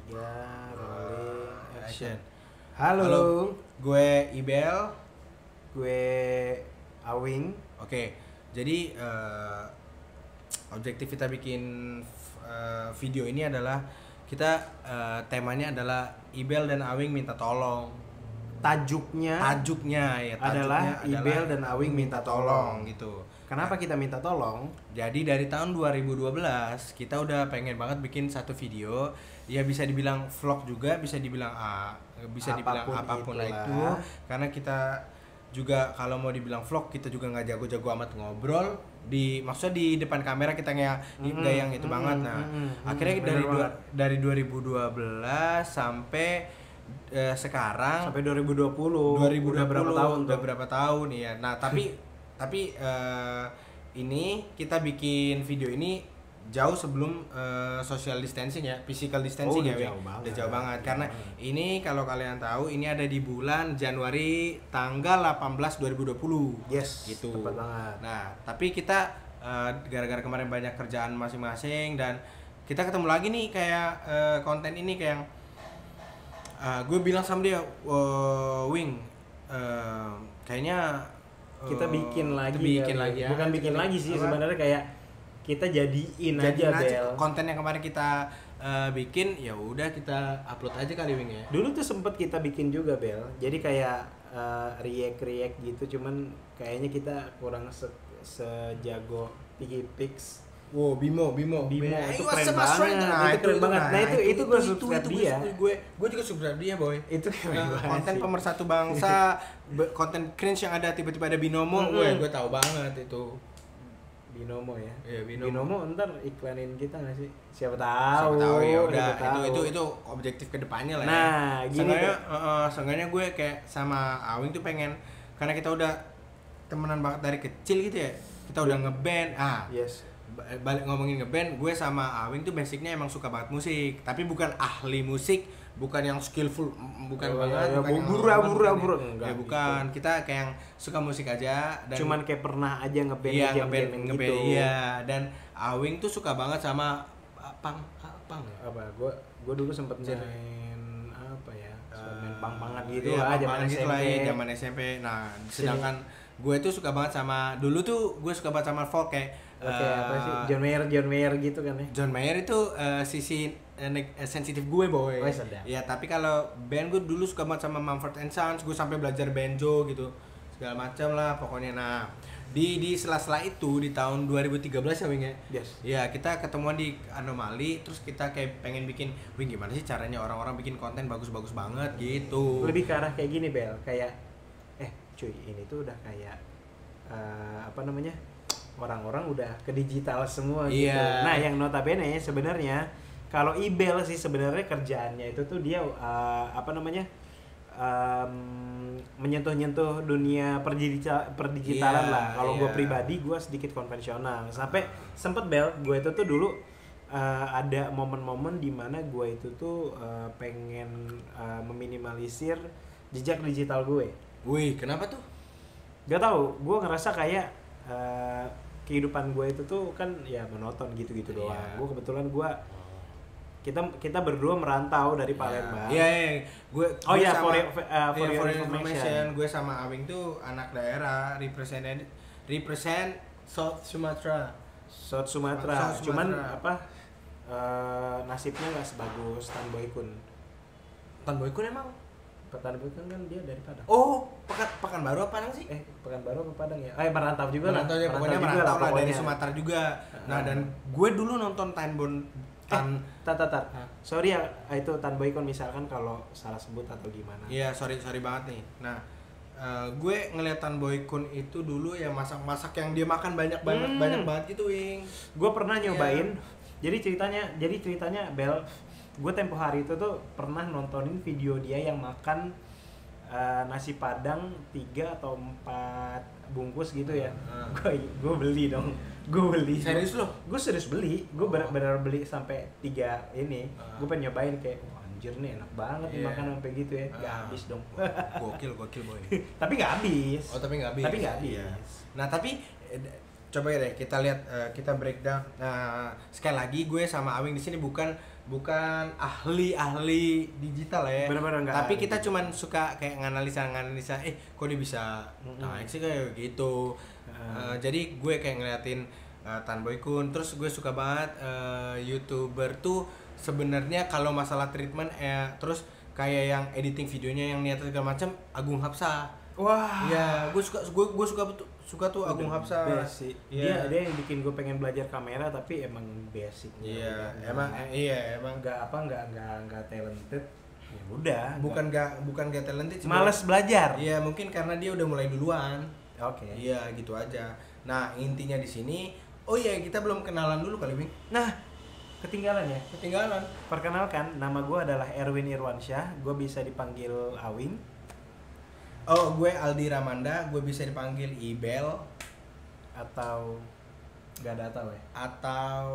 3, rolling, action. Halo. Halo, Gue Ibel. gue Awing. Oke, jadi objektif kita bikin video ini adalah kita temanya adalah Ibel dan Awing minta tolong. Tajuknya Tajuknya adalah Ibel dan Awing minta tolong. gitu. Kenapa kita minta tolong? Jadi dari tahun 2012 kita udah pengen banget bikin satu video, ya bisa dibilang vlog juga, bisa dibilang dibilang apapun itulah. itu, karena kita juga kalau mau dibilang vlog kita juga nggak jago-jago amat ngobrol maksudnya di depan kamera kita nggak yang itu banget. Nah akhirnya dari 2012 sampai sekarang Sampai 2020 udah berapa tahun ya. Nah tapi ini kita bikin video ini jauh sebelum social distancing ya, physical distancing udah ya, jauh banget. udah jauh banget. Karena ini kalau kalian tahu ini ada di bulan Januari tanggal 18 2020. Yes, gitu. tepat banget. Nah, tapi kita gara-gara kemarin banyak kerjaan masing-masing dan kita ketemu lagi nih kayak konten ini kayak gue bilang sama dia, Wing, kayaknya Kita bikin lagi ya. Bukan bikin lagi sih, sebenarnya kayak kita jadiin aja Bel. Konten yang kemarin kita bikin ya udah kita upload aja kali Wing ya. Dulu tuh sempet kita bikin juga Bel. Jadi kayak react gitu, cuman kayaknya kita kurang sejago Piggypix. Wow, Bimo itu keren banget. Nah, itu gue subscribe dia. Gue juga subscribe dia, boy. Itu keren banget. Konten sih. pemersatu bangsa, konten cringe yang ada tiba-tiba ada binomo, gue tahu banget itu. Binomo ya. Iya, Binomo ntar iklanin kita nggak sih? Siapa Siapa tahu. tahu ya udah siapa tahu. itu objektif kedepannya lah ya. Nah, gini Seenggaknya gue kayak sama Awing tuh pengen, karena kita udah temenan banget dari kecil gitu ya. Kita udah ngeband. Yes. Balik ngomongin ngeband, gue sama Awing tuh basicnya emang suka banget musik, tapi bukan ahli musik, bukan yang skillful, bukan banget, bura-bura ya bukan, kita kayak yang suka musik aja dan cuman kayak pernah aja ngeband ngeband gitu. iya. Dan Awing tuh suka banget sama punk ya? Apa? Gue dulu sempet main apa ya? Main pang-pangan gitu iya, lah, punk-pungan gitu lah ya, SMP. zaman SMP. Nah, sedangkan gue tuh suka banget sama, dulu tuh gue suka banget sama folk kayak apa sih? John Mayer gitu kan ya. John Mayer itu sisi sensitif gue, boy. Oh, sedap. Ya, tapi kalau band gue dulu suka banget sama Mumford & Sons, gue sampai belajar banjo gitu. Segala macam lah pokoknya. Nah, di sela-sela itu di tahun 2013 ya, Wing ya. Yes. Ya, kita ketemuan di Anomali, terus kita kayak pengen bikin, Wing gimana sih caranya orang-orang bikin konten bagus-bagus banget gitu. Lebih ke arah kayak gini, Bel. Kayak cuy, ini tuh udah kayak apa namanya? Orang-orang udah ke digital semua gitu. Iya. Nah, yang notabene sebenarnya kalau Ibel sih sebenarnya kerjaannya itu tuh dia apa namanya? Menyentuh-nyentuh dunia perdigitalan lah. Kalau gue pribadi gue sedikit konvensional. Sampai sempet Bel, gue itu tuh dulu ada momen-momen di mana gue itu tuh pengen meminimalisir jejak digital gue. Wih, kenapa tuh? Gak tau, gue ngerasa kayak kehidupan gue itu tuh kan ya monoton gitu-gitu doang. Gue kebetulan kita berdua merantau dari Palembang. Iya. Gue for your information. Gue sama Awing tuh anak daerah, represent South Sumatera. Cuman apa nasibnya nggak sebagus Tan Boy Kun. Tan Boy Kun emang? Tan Boy Kun kan dia dari Padang. Oh, Pekanbaru apa Padang sih? Pekanbaru apa Padang ya? Merantau juga lah. Pokoknya merantau lah dari Sumatera juga. Nah, dan gue dulu nonton Tar. Sorry ya, itu Tan Boy Kun misalkan kalau salah sebut atau gimana. Iya, sorry banget nih. Nah, gue ngeliat Tan Boy Kun itu dulu ya masak yang dia makan banyak banget gitu, Wing. Gue pernah nyobain. Jadi ceritanya Bel, gue tempo hari itu tuh pernah nontonin video dia yang makan nasi padang 3 atau 4 bungkus gitu ya. Gue beli dong. Serius lo? Gue serius beli. Gue benar beli sampai 3 ini. Gue pengen nyobain kayak anjir nih enak banget makan sampai gitu ya. Gak habis dong. Gokil boy. Tapi gak habis. Oh, tapi gak habis. Iya. Nah, tapi coba ya deh kita lihat, kita breakdown. Sekali lagi gue sama Awing di sini bukan bukan ahli digital ya. Bener-bener nggak Tapi ahli. kita cuman suka kayak nganalisa, kok dia bisa naik sih kayak gitu. Jadi gue kayak ngeliatin Tan Boy Kun, terus gue suka banget YouTuber tuh sebenarnya kalau masalah treatment terus kayak yang editing videonya yang niat segala macam, Agung Hapsa. Wah, Iya, gue suka tuh Agung Hapsa. basic. Iya. Dia yang bikin gue pengen belajar kamera tapi emang basicnya. Iya, emang nggak talented. Ya udah. bukan gak talented sih, Males belajar. Iya, mungkin karena dia udah mulai duluan. Oke. Iya, gitu aja. Nah, intinya di sini, oh iya, kita belum kenalan dulu kali, Bing. Nah, ketinggalan ya. Ketinggalan. Perkenalkan, nama gue adalah Erwin Irwansyah. Gue bisa dipanggil Awing Oh, gue Aldi Ramanda, gue bisa dipanggil Ibel atau nggak ada atau ya. atau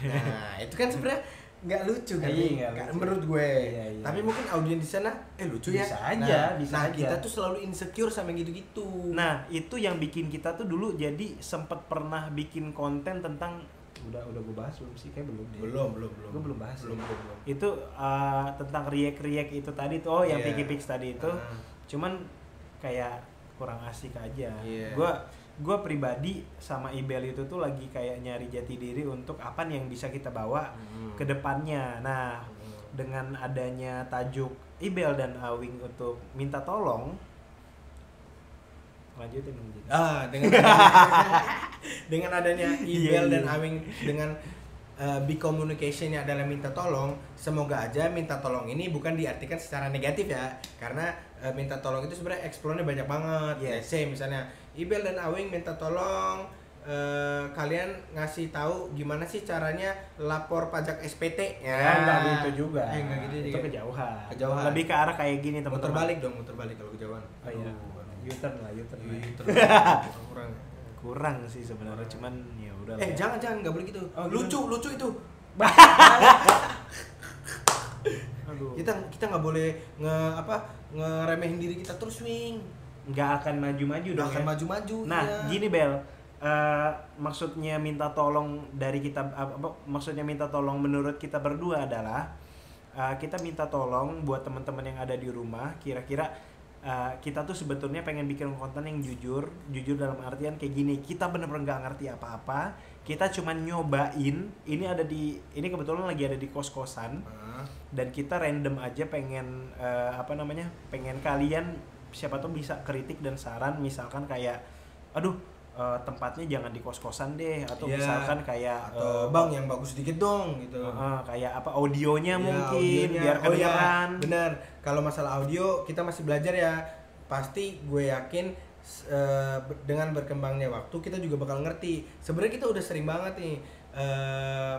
nah, itu kan sebenarnya nggak lucu kan, Iya, Bing? nggak lucu. Menurut gue. Iya. Tapi mungkin audiens di sana lucu ya. Bisa aja, bisa nah, aja. kita tuh selalu insecure sama gitu-gitu. Nah, itu yang bikin kita tuh dulu jadi sempet pernah bikin konten tentang udah gue bahas belum sih? Kayak belum deh. belum. Gue belum bahas. Belum. Itu tentang react itu tadi tuh, yang Iya. Piggy Pix tadi itu. Cuman kayak kurang asik aja. Iya. Gue pribadi sama Ibel itu tuh lagi kayak nyari jati diri untuk apa nih yang bisa kita bawa ke depannya. Nah, dengan adanya tajuk Ibel dan Awing untuk minta tolong, lanjutin dong. Dengan adanya Ibel Iya. dan Awing dengan big communication-nya adalah minta tolong, semoga aja minta tolong ini bukan diartikan secara negatif ya, karena minta tolong itu sebenarnya explore-nya banyak banget. Yes. Let's say misalnya Ibel dan Awing minta tolong kalian ngasih tahu gimana sih caranya lapor pajak SPT Ya, enggak gitu juga. Enggak gitu itu juga. kejauhan. Lebih ke arah kayak gini Muter teman-teman. balik dong, muter balik kalau kejauhan. Oh iya. U-turn lah. Kurang. Kurang sih sebenarnya, cuman ya udah. Jangan nggak boleh gitu. Oh, lucu itu. Aduh. Kita nggak boleh ngeremehin diri kita terus, Wing. Nggak akan maju-maju Nggak dong. akan Ya? maju-maju. Nah, iya. gini Bel. Maksudnya minta tolong dari kita maksudnya minta tolong menurut kita berdua adalah kita minta tolong buat teman-teman yang ada di rumah, kira-kira kita tuh sebetulnya pengen bikin konten yang jujur dalam artian kayak gini, kita bener-bener nggak ngerti apa-apa, kita cuman nyobain, ini kebetulan lagi ada di kos-kosan, dan kita random aja pengen pengen kalian siapa tuh bisa kritik dan saran, misalkan kayak tempatnya jangan di kos-kosan deh, atau misalkan kayak bang yang bagus dikit dong gitu. Kayak apa audionya mungkin audionya. biar kedengeran. Bener, kalau masalah audio kita masih belajar ya. Pasti gue yakin dengan berkembangnya waktu kita juga bakal ngerti. Sebenarnya kita udah sering banget nih.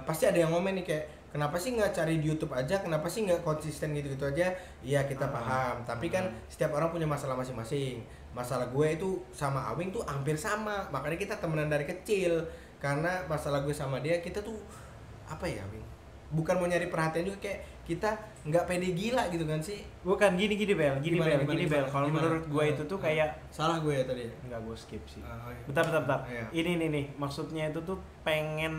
Pasti ada yang ngomen nih kayak, kenapa sih nggak cari di YouTube aja? Kenapa sih nggak konsisten gitu-gitu aja? Iya, kita paham. Tapi kan setiap orang punya masalah masing-masing. Masalah gue itu sama Awing tuh hampir sama. Makanya kita temenan dari kecil. Karena masalah gue sama dia, kita tuh apa ya, Awing? Bukan mau nyari perhatian juga, kayak kita nggak pede gila gitu kan sih? Bukan gini Bel. Gimana? Kalau menurut gue itu tuh kayak salah gue ya tadi. nggak, gue skip sih. Iya. Bentar. Iya. Ini nih, maksudnya itu tuh pengen,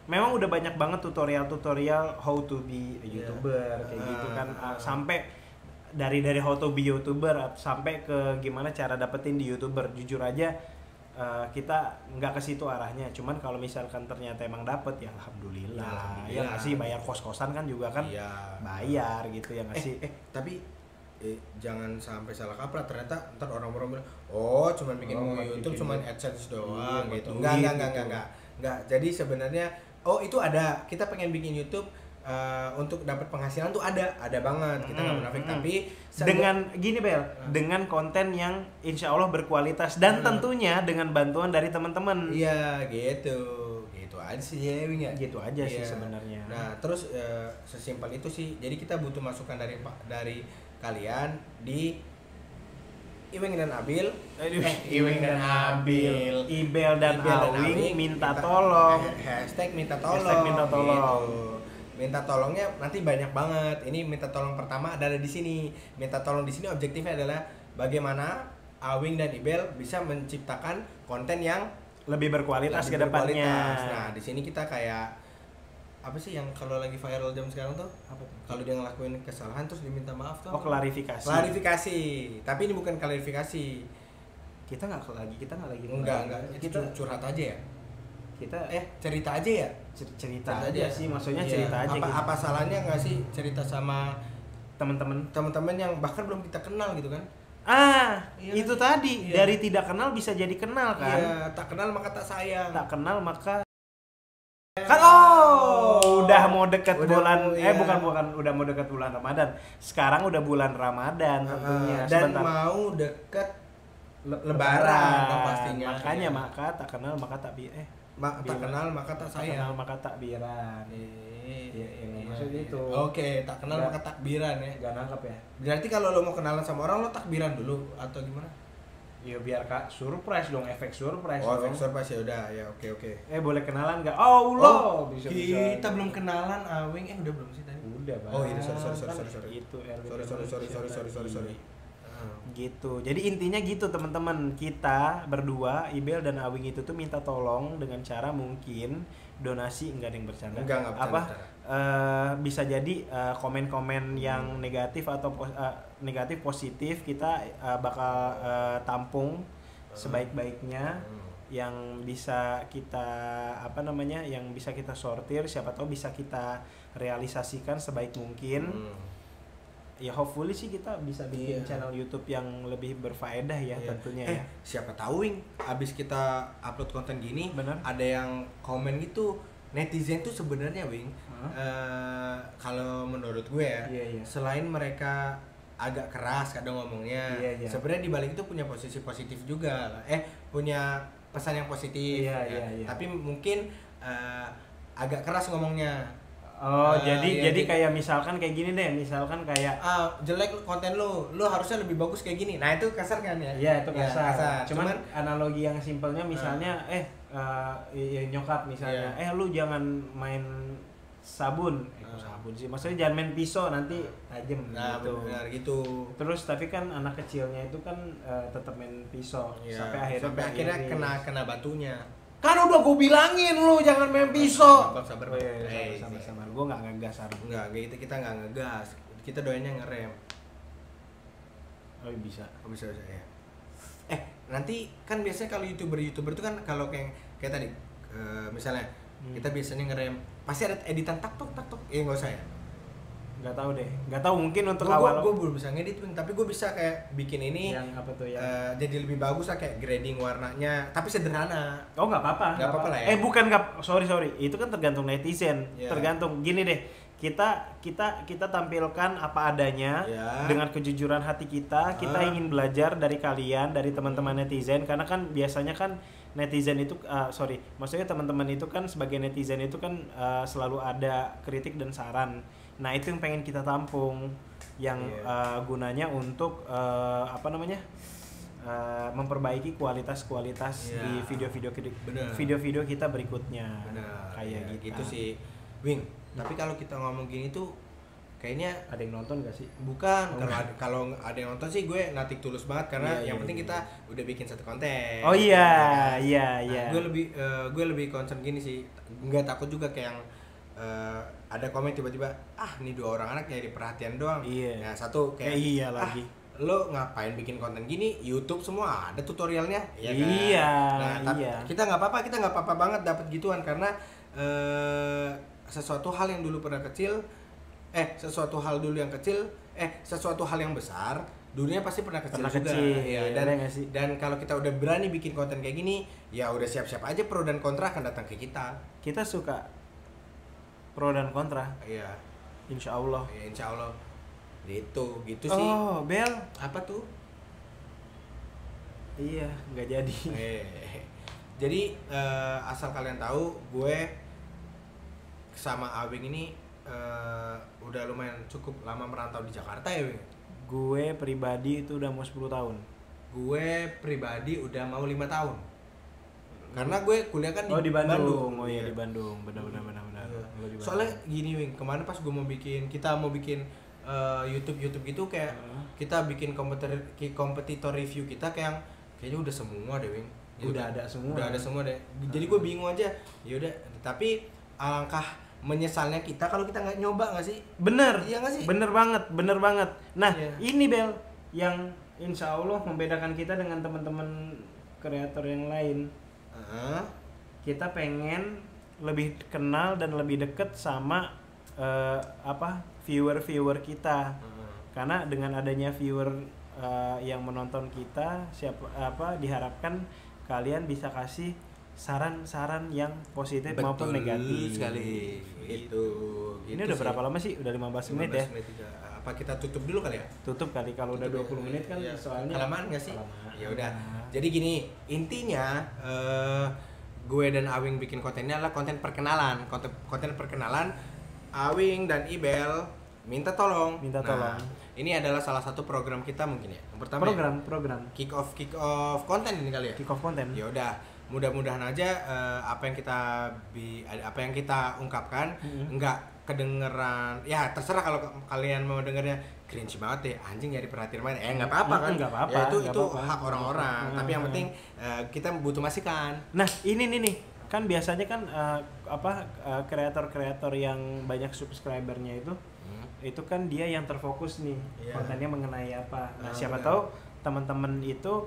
memang udah banyak banget tutorial how to be a YouTuber kayak gitu kan, sampai dari how to be YouTuber sampai ke gimana cara dapetin di YouTuber. Jujur aja kita nggak ke situ arahnya, cuman kalau misalkan ternyata emang dapet ya alhamdulillah. Ya nggak sih, bayar kos-kosan kan juga kan bayar gitu ya nggak sih. Tapi jangan sampai salah kaprah, ternyata ntar orang-orang bilang cuman bikin YouTube cuman AdSense doang gitu. Enggak. Jadi sebenarnya itu ada, kita pengen bikin YouTube untuk dapat penghasilan tuh ada banget, kita nggak munafik. Tapi dengan gini Bel, dengan konten yang insya Allah berkualitas dan tentunya dengan bantuan dari teman-teman. Iya gitu aja sih ya, Wing ya. Gitu aja sih sebenarnya. Nah terus sesimpel itu sih, jadi kita butuh masukan dari kalian di Iweng dan Abil, Ibel dan Awing minta tolong. Hashtag minta Hashtag minta tolong. Gitu. Minta tolongnya nanti banyak banget. Ini minta tolong pertama adalah di sini. Minta tolong di sini objektifnya adalah bagaimana Awing dan Ibel bisa menciptakan konten yang lebih berkualitas ke depannya. Nah, di sini kita kayak apa sih yang kalau lagi viral jam sekarang tuh? Apa tuh? Kalau dia ngelakuin kesalahan terus diminta maaf tuh. Oh, klarifikasi. Klarifikasi. Tapi ini bukan klarifikasi. Kita nggak lagi. Enggak. Kita curhat aja ya. Kita Cerita aja ya. cerita aja sih, maksudnya cerita aja. Apa salahnya nggak sih cerita sama teman-teman yang bahkan belum kita kenal gitu kan? Iya itu kan? tadi. Iya. Dari tidak kenal bisa jadi kenal kan? Iya, tak kenal maka tak sayang. Tak kenal maka kan udah mau dekat bulan bukan udah mau dekat bulan Ramadan. Sekarang udah bulan Ramadan tentunya. Dan mau dekat Lebaran dong pastinya. Makanya maka tak kenal maka tak tak kenal maka tak sayang. Kenal maka takbiran. Maksudnya itu. Oke, tak kenal maka takbiran ya. Gak nangkep ya. Berarti kalau lo mau kenalan sama orang lo takbiran dulu atau gimana? Ya biar Kak surprise dong, efek surprise. Oh, efek surprise ya udah, ya oke. Boleh kenalan enggak? Oh, bisa. Kita belum kenalan Awing, udah belum sih tadi? Udah, Bang. Oh, iya, sorry. Itu Sorry. Gitu. Jadi intinya gitu teman-teman, kita berdua Ibel dan Awing itu tuh minta tolong dengan cara mungkin donasi, enggak ada yang bercanda. Enggak bercanda. Bisa jadi komen-komen yang negatif atau negatif positif kita bakal tampung sebaik-baiknya yang bisa kita yang bisa kita sortir, siapa tahu bisa kita realisasikan sebaik mungkin. Ya hopefully sih kita bisa bikin channel YouTube yang lebih berfaedah ya tentunya ya. Siapa tahu Wing, abis kita upload konten gini, bener, ada yang komen gitu. Netizen tuh sebenarnya Wing, kalau menurut gue ya, selain mereka agak keras kadang ngomongnya, sebenarnya di balik itu punya posisi positif juga, punya pesan yang positif. Tapi mungkin agak keras ngomongnya. Jadi kayak misalkan kayak gini deh, misalkan kayak jelek konten lu harusnya lebih bagus kayak gini. Nah itu kasar kan ya? Iya itu kasar. Cuman analogi yang simpelnya misalnya nyokap misalnya, lu jangan main sabun, sabun sih, maksudnya jangan main pisau nanti tajam. Nah gitu. benar gitu. Terus tapi kan anak kecilnya itu kan tetap main pisau sampai akhirnya kena batunya. Kan udah gue bilangin lu jangan main pisau. Sabar. Sabar. Gue nggak ngegas. Enggak, kita nggak ngegas. Kita doanya ngerem. Oh bisa ya. Nanti kan biasanya kalau youtuber itu kan kalau kayak tadi misalnya kita biasanya ngerem pasti ada editan tak tok. Nggak usah ya. Nggak tahu mungkin untuk awal gue belum bisa ngedit tapi gue bisa kayak bikin ini yang apa tuh ya, jadi lebih bagus lah, kayak grading warnanya tapi sederhana. Nggak apa-apa lah ya. Bukan sorry itu kan tergantung netizen. Tergantung gini deh, kita tampilkan apa adanya dengan kejujuran hati kita ingin belajar dari kalian, dari teman-teman netizen, karena kan biasanya kan netizen itu maksudnya teman-teman itu kan sebagai netizen itu kan selalu ada kritik dan saran. Nah itu yang pengen kita tampung, yang gunanya untuk memperbaiki kualitas di video-video kita berikutnya. Kayak gitu sih, Wing. Tapi kalau kita ngomong gini tuh kayaknya ada yang nonton gak sih? Bukan, kalau ada yang nonton sih gue natik tulus banget karena yang penting kita udah bikin satu konten. Oh iya. Gue lebih concern gini sih, nggak takut juga kayak yang ada komen tiba-tiba ini dua orang anak nyari perhatian doang. Nah satu kayak lagi. Lo ngapain bikin konten gini? YouTube semua ada tutorialnya. Ya kan? Tapi kita nggak apa-apa banget dapat gituan karena sesuatu hal yang dulu sesuatu hal yang besar dulunya pasti pernah kecil juga. Dan kalau kita udah berani bikin konten kayak gini, ya udah siap-siap aja pro dan kontra akan datang ke kita. Kita suka pro dan kontra. Iya. Insya Allah. Gitu sih. Oh, Bel. Apa tuh? Iya, nggak jadi. Jadi asal kalian tahu, gue sama Awing ini udah lumayan cukup lama merantau di Jakarta ya, Wing? Gue pribadi itu udah mau 10 tahun. Gue pribadi udah mau 5 tahun. Karena gue kuliah kan di Bandung. Oh iya, di Bandung. Benar. Soalnya gini, Wing, kemarin pas kita mau bikin YouTube gitu kayak kita bikin kompetitor review kita kayaknya udah semua deh, Wing. Udah ada semua deh. Jadi gue bingung aja. Ya udah, tapi alangkah menyesalnya kita kalau kita nggak nyoba nggak sih? Bener. Iya nggak sih? Bener banget. Nah, Iya. ini Bel yang insya Allah membedakan kita dengan teman-teman kreator yang lain. Kita pengen lebih kenal dan lebih deket sama viewer kita. Karena dengan adanya viewer yang menonton kita, diharapkan kalian bisa kasih saran-saran yang positif maupun negatif. Sekali. Itu. Ini udah berapa lama sih? Udah 15 menit ya? Apa kita tutup dulu kali ya? Tutup kali, kalau udah 20 menit kan ya, soalnya kelamaan nggak sih? Kelamaan. Ya udah. Jadi gini, intinya gue dan Awing bikin kontennya adalah konten perkenalan. Konten perkenalan Awing dan Ibel minta tolong. Nah, ini adalah salah satu program kita mungkin ya. Yang pertama program kick off konten ini kali ya. kick off konten. Ya udah, mudah-mudahan aja apa yang kita ungkapkan enggak kedengeran. Ya terserah kalau kalian mau dengernya cringe banget deh, anjing nyari perhatian mana. Nggak apa-apa kan? Nggak apa-apa. Ya itu apa-apa. hak orang-orang. Tapi yang penting kita butuh masukan. Nah, ini nih kan biasanya kan kreator-kreator yang banyak subscribernya itu kan dia yang terfokus nih, kontennya mengenai apa. Nah, siapa tahu teman-teman itu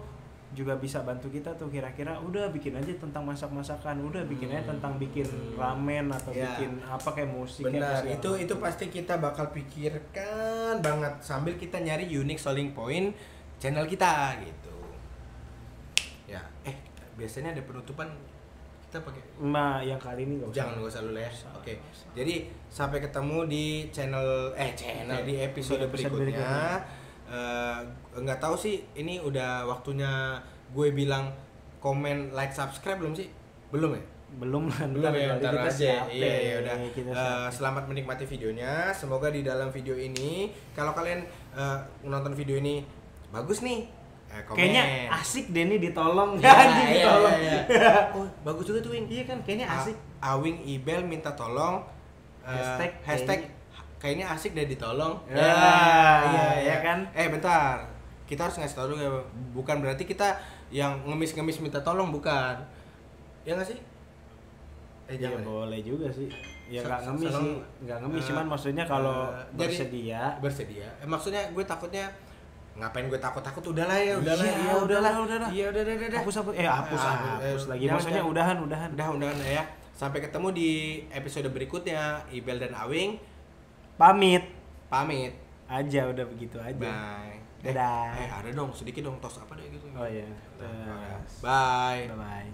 juga bisa bantu kita tuh, kira-kira udah bikin aja tentang masak-masakan, udah bikin aja tentang bikin ramen atau bikin apa kayak musik. Benar, itu pasti kita bakal pikirkan banget sambil kita nyari unique selling point channel kita gitu. Ya, biasanya ada penutupan kita pakai. Yang kali ini jangan gak usah dulu ya. Oke. Jadi sampai ketemu di channel di episode berikutnya. Nggak tahu sih ini udah waktunya gue bilang komen, like, subscribe belum sih? Belum ya? Belum ya, ntar aja. Iya udah. Selamat Selamat menikmati videonya. Semoga di dalam video ini, kalau kalian nonton video ini bagus nih, komen. Kayaknya asik deh nih ditolong. Ditolong. Oh, bagus juga tuh Wing. Iya kan, kayaknya asik. Awing Ibel minta tolong. Hashtag kayaknya asik deh ditolong. Iya kan. Bentar. Kita harus ngasih tahu dulu ya. Bukan berarti kita yang ngemis-ngemis minta tolong, bukan. Ya nggak sih? Jangan. Boleh juga sih. Ya nggak ngemis sih. Nggak ngemis, cuman maksudnya kalau bersedia. Maksudnya gue takutnya ngapain gue takut udahlah ya. Udahlah. Iya udah. Hapus lagi. Maksudnya udahan. Udahan ya. Sampai ketemu di episode berikutnya. Ibel dan Awing pamit aja, udah begitu aja. Bye. Dadah. Ada dong sedikit dong tos apa deh gitu. Oh iya. Bye. Bye.